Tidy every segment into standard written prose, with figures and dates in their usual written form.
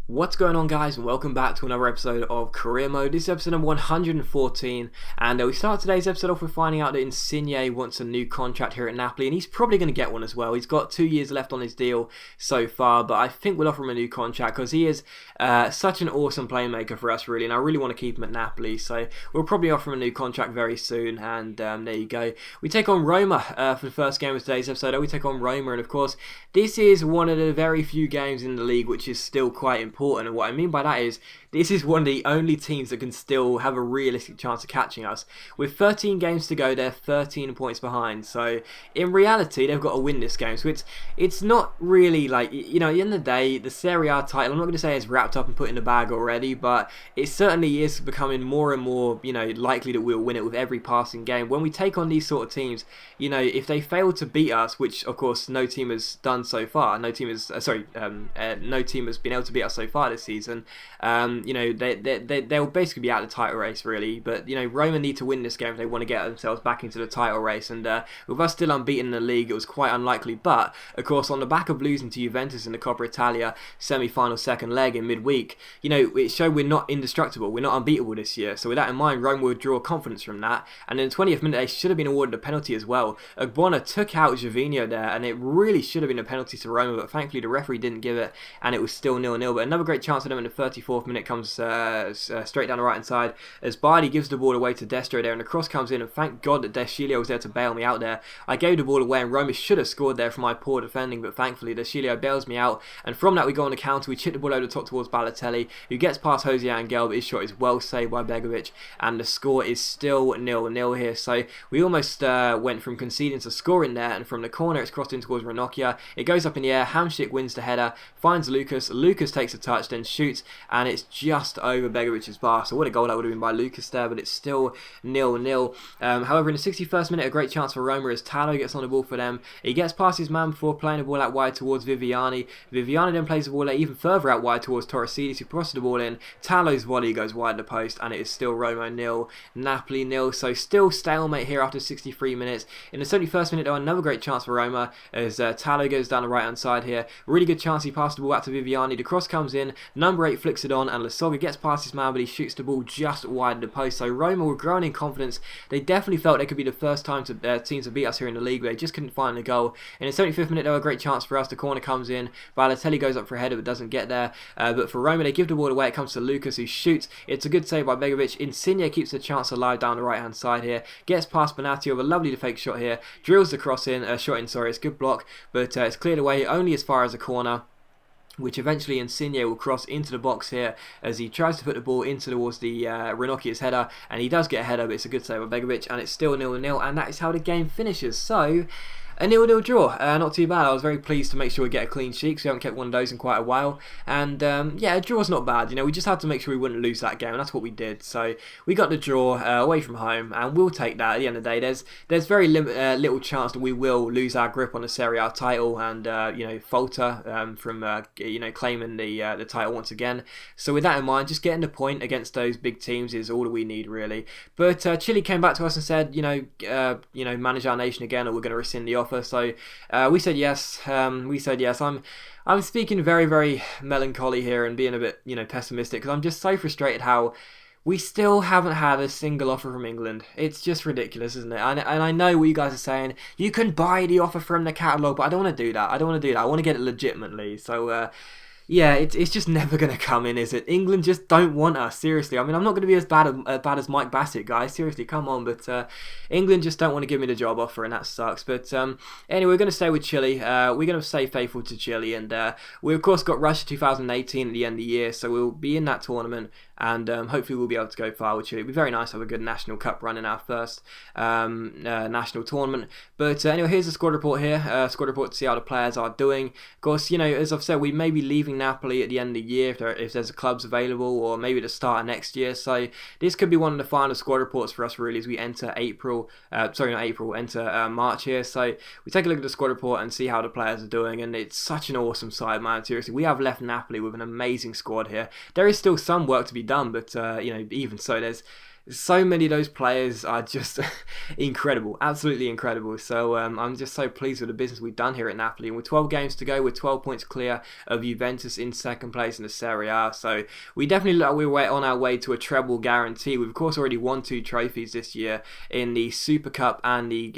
What's going on, guys, and welcome back to another episode of Career Mode. This is episode number 114, and we start today's episode off with finding out that Insigne wants a new contract here at Napoli, and he's probably going to get one as well. He's got 2 years left on his deal so far, but I think we'll offer him a new contract because he is such an awesome playmaker for us, really, and I really want to keep him at Napoli, so we'll probably offer him a new contract very soon, and there you go. We take on Roma for the first game of today's episode. We take on Roma, and of course, this is one of the very few games in the league which is still quite important. And what I mean by that is, this is one of the only teams that can still have a realistic chance of catching us. With 13 games to go, they're 13 points behind. So, in reality, they've got to win this game. So, it's not really like, you know, at the end of the day, the Serie A title, I'm not going to say it's wrapped up and put in the bag already, but it certainly is becoming more and more, you know, likely that we'll win it with every passing game. When we take on these sort of teams, you know, if they fail to beat us, which, of course, no team has done so far, no team has been able to beat us so far this season, you know, they'll basically be out of the title race, really. But, you know, Roma need to win this game if they want to get themselves back into the title race. And with us still unbeaten in the league, it was quite unlikely. But, of course, on the back of losing to Juventus in the Coppa Italia semi-final second leg in midweek, you know, it showed we're not indestructible. We're not unbeatable this year. So with that in mind, Roma will draw confidence from that. And in the 20th minute, they should have been awarded a penalty as well. Agbona took out Gervinho there, and it really should have been a penalty to Roma. But thankfully, the referee didn't give it, and it was still 0-0. But another great chance for them in the 34th minute comes straight down the right hand side as Bardi gives the ball away to Destro there, and the cross comes in, and thank God that Deschilio was there to bail me out there. I gave the ball away, and Roma should have scored there from my poor defending, but thankfully Deschilio bails me out, and from that we go on the counter. We chip the ball over the top towards Balotelli, who gets past Jose Angel, but his shot is well saved by Begovic, and the score is still 0-0 here. So we almost went from conceding to scoring there, and from the corner it's crossed in towards Ranocchia. It goes up in the air, Hamšík wins the header, finds Lucas takes a touch, then shoots, and it's just over Begovic's bar. So what a goal that would have been by Lucas there, but it's still 0-0. However, in the 61st minute, a great chance for Roma as Talo gets on the ball for them. He gets past his man before playing the ball out wide towards Viviani. Viviani then plays the ball even further out wide towards Torresidis, who crosses the ball in. Talo's volley goes wide the post, and it is still Roma 0, Napoli 0. So still stalemate here after 63 minutes. In the 71st minute, though, another great chance for Roma as Talo goes down the right hand side here. Really good chance. He passed the ball out to Viviani. The cross comes in. Number 8 flicks it on, and Lasogga gets past his man, but he shoots the ball just wide the post. So Roma were growing in confidence. They definitely felt they could be the first team to beat us here in the league, but they just couldn't find the goal. In the 75th minute, though, a great chance for us. The corner comes in. Balotelli goes up for a header, but doesn't get there. But for Roma, they give the ball away. It comes to Lucas, who shoots. It's a good save by Begovic. Insigne keeps the chance alive down the right-hand side here. Gets past Bonatti with a lovely fake shot here. Drills the cross in. It's a good block, but it's cleared away only as far as a corner, which eventually Insigne will cross into the box here as he tries to put the ball into towards the Ranocchia's header, and he does get a header, but it's a good save by Begovic, and it's still 0-0, and that is how the game finishes. So, a 0-0 draw, not too bad. I was very pleased to make sure we get a clean sheet because we haven't kept one of those in quite a while. And yeah, a draw's not bad. You know, we just had to make sure we wouldn't lose that game, and that's what we did. So we got the draw away from home, and we'll take that. At the end of the day, there's very little chance that we will lose our grip on the Serie A title and you know, falter from you know, claiming the title once again. So with that in mind, just getting the point against those big teams is all that we need, really. But Chile came back to us and said, you know, manage our nation again, or we're going to rescind the offer. So we said yes. I'm speaking very, very melancholy here and being a bit, you know, pessimistic because I'm just so frustrated how we still haven't had a single offer from England. It's just ridiculous, isn't it? And I know what you guys are saying. You can buy the offer from the catalogue, but I don't want to do that. I want to get it legitimately. So yeah, it's just never going to come in, is it? England just don't want us, seriously. I mean, I'm not going to be as bad as Mike Bassett, guys. Seriously, come on. But England just don't want to give me the job offer, and that sucks. But anyway, we're going to stay with Chile. We're going to stay faithful to Chile. And we, of course, got Russia 2018 at the end of the year, so we'll be in that tournament. And hopefully we'll be able to go far with Chile. It'd be very nice to have a good National Cup run in our first national tournament. But anyway, here's the squad report here. Squad report to see how the players are doing. Of course, you know, as I've said, we may be leaving Napoli at the end of the year if there's clubs available, or maybe at the start of next year. So this could be one of the final squad reports for us, really, as we enter March here. So we take a look at the squad report and see how the players are doing. And it's such an awesome side, man. Seriously, we have left Napoli with an amazing squad here. There is still some work to be done, but you know, even so, So many of those players are just incredible, absolutely incredible. So I'm just so pleased with the business we've done here at Napoli. And with 12 games to go, we're 12 points clear of Juventus in second place in the Serie A. So we definitely look like we're on our way to a treble guarantee. We've of course already won 2 trophies this year in the Super Cup and the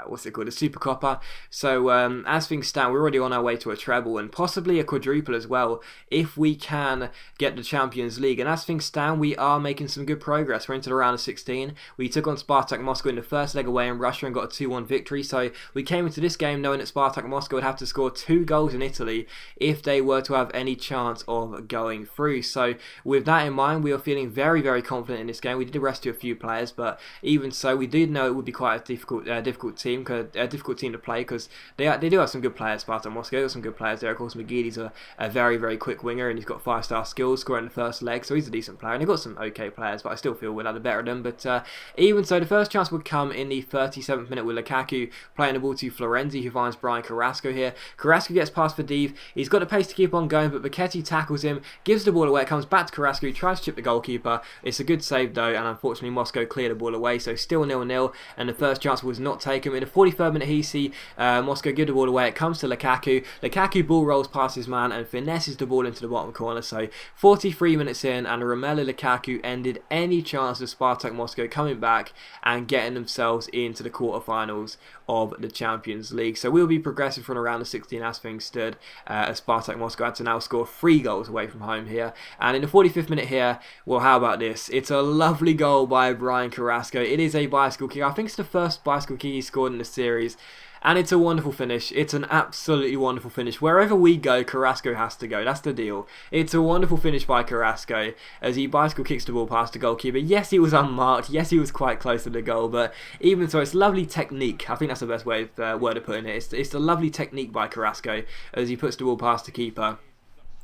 what's it called, the Super Coppa. So as things stand, we're already on our way to a treble and possibly a quadruple as well if we can get the Champions League. And as things stand, we are making some good progress. We're into the round of 16. We took on Spartak Moscow in the first leg away in Russia and got a 2-1 victory. So we came into this game knowing that Spartak Moscow would have to score 2 goals in Italy if they were to have any chance of going through. So with that in mind, we are feeling very, very confident in this game. We did rest to a few players, but even so, we did know it would be quite a difficult team to play, because they do have some good players. Spartak Moscow have some good players there. Of course, McGeady's a very, very quick winger, and he's got 5-star skills, scoring the first leg, so he's a decent player. And they've got some okay players, but I still feel we'll have the better of them. But even so, the first chance would come in the 37th minute with Lukaku playing the ball to Florenzi, who finds Brian Carrasco here. Carrasco gets past for Div. He's got the pace to keep on going, but Bacchetti tackles him, gives the ball away. It comes back to Carrasco, who tries to chip the goalkeeper. It's a good save though, and unfortunately Moscow cleared the ball away, so still 0-0, and the first chance was not taken. In the 43rd minute, he see Moscow give the ball away. It comes to Lukaku. Lukaku ball rolls past his man and finesses the ball into the bottom corner. So 43 minutes in, and Romelu Lukaku ended any chance of Spartak Moscow coming back and getting themselves into the quarterfinals of the Champions League. So we'll be progressing from around the 16 as things stood, as Spartak Moscow had to now score 3 goals away from home here. And in the 45th minute here, well, how about this? It's a lovely goal by Brian Carrasco. It is a bicycle kick. I think it's the first bicycle kick he scored in the series. And it's a wonderful finish. It's an absolutely wonderful finish. Wherever we go, Carrasco has to go. That's the deal. It's a wonderful finish by Carrasco as he bicycle kicks the ball past the goalkeeper. Yes, he was unmarked. Yes, he was quite close to the goal. But even so, it's lovely technique. I think that's the best word of putting it. It's a lovely technique by Carrasco as he puts the ball past the keeper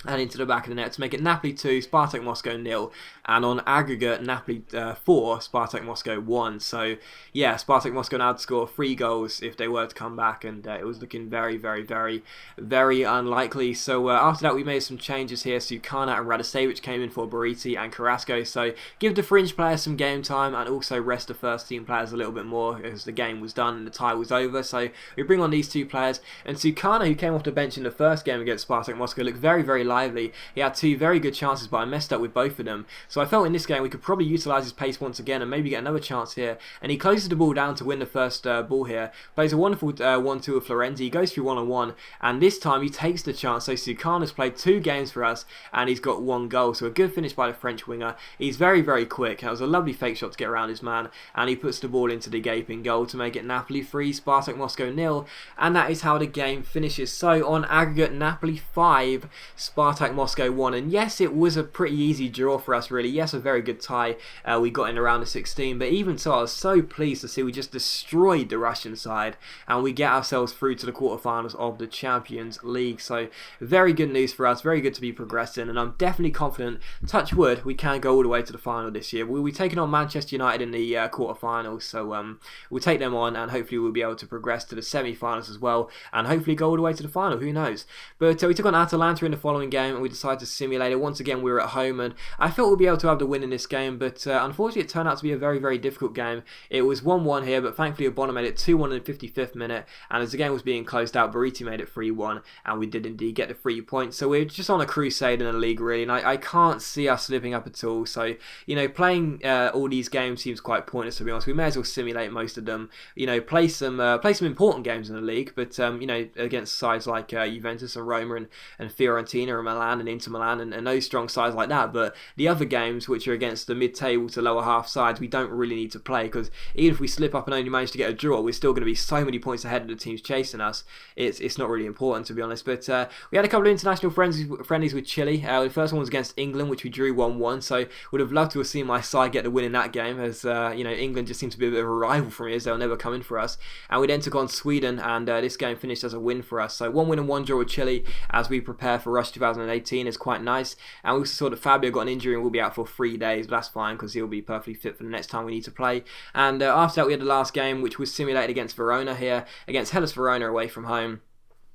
and into the back of the net to make it Napoli 2, Spartak Moscow 0, and on aggregate Napoli 4, Spartak Moscow 1. So yeah, Spartak Moscow now had to score 3 goals if they were to come back, and it was looking very, very, very, very unlikely. So after that, we made some changes here. Sukana and Radosevich came in for Bariti and Carrasco. So give the fringe players some game time and also rest the first team players a little bit more as the game was done and the tie was over. So we bring on these 2 players, and Sukana, who came off the bench in the first game against Spartak Moscow, looked very, very lively. He had 2 very good chances, but I messed up with both of them. So I felt in this game we could probably utilise his pace once again and maybe get another chance here. And he closes the ball down to win the first ball here. Plays a wonderful 1-2 with Florenzi. He goes through 1-on-1, and this time he takes the chance. So Sukana's played 2 games for us, and he's got 1 goal. So a good finish by the French winger. He's very, very quick. That was a lovely fake shot to get around his man, and he puts the ball into the gaping goal to make it Napoli 3, Spartak Moscow 0. And that is how the game finishes. So on aggregate, Napoli 5, Spartak Moscow 1. And yes, it was a pretty easy draw for us, really. Yes, a very good tie we got in around the 16, but even so, I was so pleased to see we just destroyed the Russian side and we get ourselves through to the quarterfinals of the Champions League. So very good news for us, very good to be progressing, and I'm definitely confident, touch wood, we can go all the way to the final this year. We'll be taking on Manchester United in the quarterfinals, so we'll take them on, and hopefully we'll be able to progress to the semi-finals as well, and hopefully go all the way to the final, who knows. But we took on Atalanta in the following game, and we decided to simulate it. Once again, we were at home, and I thought we'd be able to have the win in this game, but unfortunately it turned out to be a very, very difficult game. It was 1-1 here, but thankfully Obona made it 2-1 in the 55th minute, and as the game was being closed out, Bariti made it 3-1, and we did indeed get the 3 points. So we're just on a crusade in the league, really, and I can't see us slipping up at all. So, you know, playing all these games seems quite pointless, to be honest. We may as well simulate most of them. You know, play some important games in the league, but you know, against sides like Juventus and Roma and Fiorentina and Milan and Inter Milan and those strong sides like that. But the other games, which are against the mid-table to lower half sides, we don't really need to play, because even if we slip up and only manage to get a draw, we're still going to be so many points ahead of the teams chasing us. It's not really important, to be honest. But we had a couple of international friendlies with Chile. The first one was against England, which we drew 1-1. So would have loved to have seen my side get the win in that game, as you know, England just seems to be a bit of a rival for me, as they'll never come in for us. And we then took on Sweden, and this game finished as a win for us. So 1 win and 1 draw with Chile as we prepare for Rush 2018 is quite nice. And we also saw that Fabio got an injury and will be out for 3 days, but that's fine because he'll be perfectly fit for the next time we need to play. And after that, we had the last game, which was simulated against Verona here, against Hellas Verona away from home.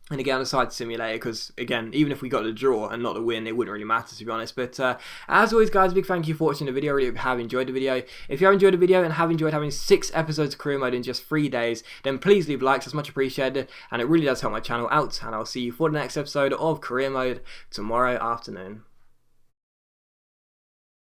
and again, aside simulator, because again, even if we got the draw and not the win, it wouldn't really matter, to be honest. But as always, guys, big thank you for watching the video. I really hope you have enjoyed the video. If you have enjoyed the video and have enjoyed having 6 episodes of career mode in just 3 days, then please leave likes. It's much appreciated, and it really does help my channel out. And I'll see you for the next episode of career mode tomorrow afternoon.